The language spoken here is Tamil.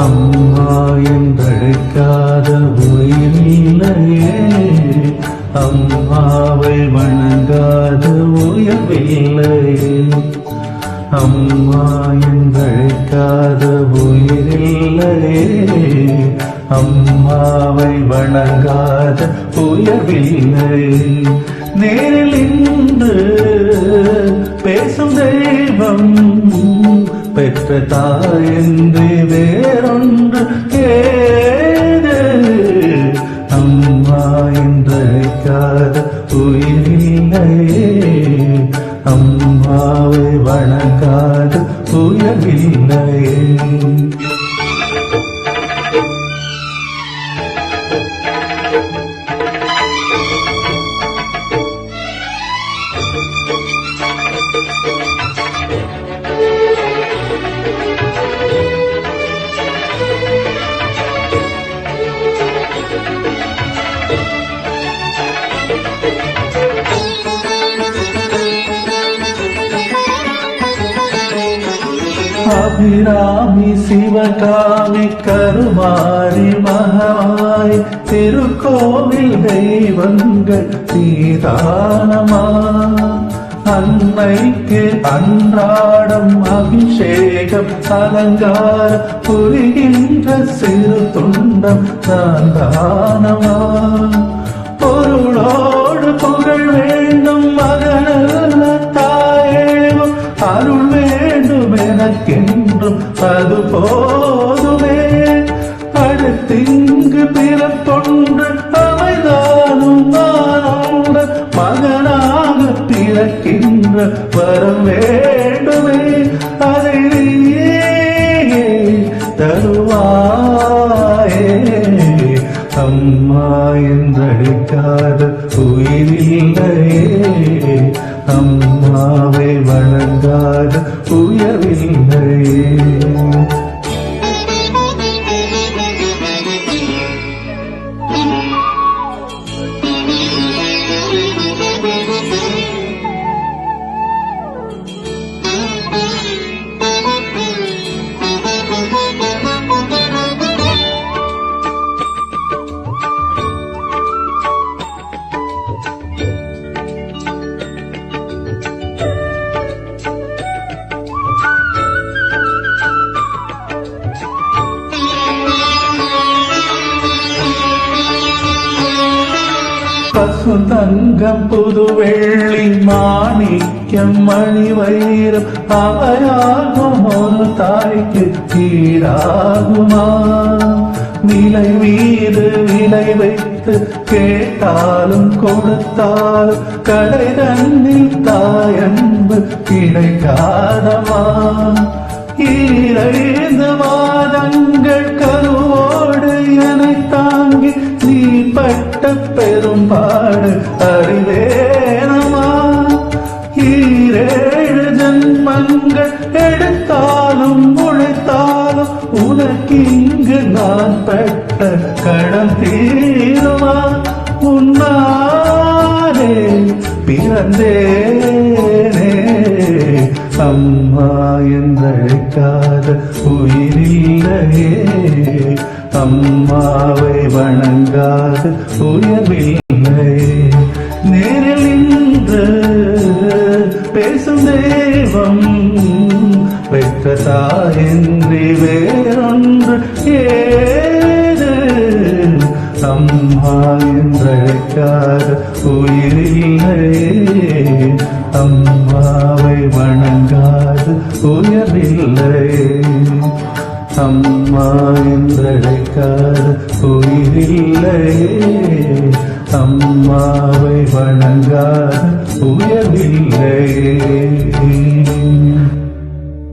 அம்மா என்றழைக்காத உயிரில்லையே, அம்மாவை வணங்காத உயர்வில்லையே. அம்மா என்றழைக்காத உயிரில்லையே, அம்மாவை வணங்காத உயர்வில்லையே. நேரில் இன்று பேசும் தெய்வம் பெற்ற தாயென்று வேறொன்று ஏது. அம்மா என்றழைக்காத உயிரில்லையே, அம்மாவை வணங்காத உயர்வில்லையே. அபிராமி சிவகாமி கருமாரி மகாய் திருக்கோவில் தெய்வங்கள் தீதானமா. அன்னைக்கு அன்றாடம் அபிஷேகம் அலங்காரம் புரிகின்ற சிறு துண்டம் தானமா. பொருளோடு புகழ் வேண்டும் மகனல்ல தாயேவும் அருள் வேண்டும் எனக்கென்றும் அது போதுமே. அடுத்திங்கு பிறப்பொன்று அமைதானும் நானோட மகனாக பிறக்கின்ற வரம் வேண்டுமே. அதை தருவாயே. அம்மா என்றழைக்காத உயிரில்லையே, அம்மாவை வணங்காத உயர்வில்லையே. பசு தங்கம் புது வெள்ளி மாணிக்கம் மணி வைரம் அவையாகும் ஒரு தாய்க்கு ஈடாகுமா. விலை மீது விலை வைத்து கேட்டாலும் கொடுத்தாலும் கடை தன்னில் தாயன்பு கிடைக்காதமா. 2 மாதங்கள் கருவோடு என்னை தாங்கி நீ பட்ட பெரும்பாடு அறிவேனமா. 7 ஜன்மங்கள் எடுத்தாலும் உழைத்தாலும் உனக்கு இங்கு நான் பட்ட கடன் தீருமா. உன்னாலே பிறந்தேனே, அம்மா என்றழைக்காத உயிரில்லையே, அம்மாவை வணங்காத உயர்வில்லையே. நேரில் நின்று பேசும் தெய்வம் பெற்ற தாயென்று வேறொன்று ஏது. அம்மா என்றழைக்காத உயிரில்லையே, அம்மாவை வணங்காத உயர்வில்லையே. அம்மா என்றழைக்காத உயிரில்லையே, அம்மாவை வணங்காத உயர்வில்லையே.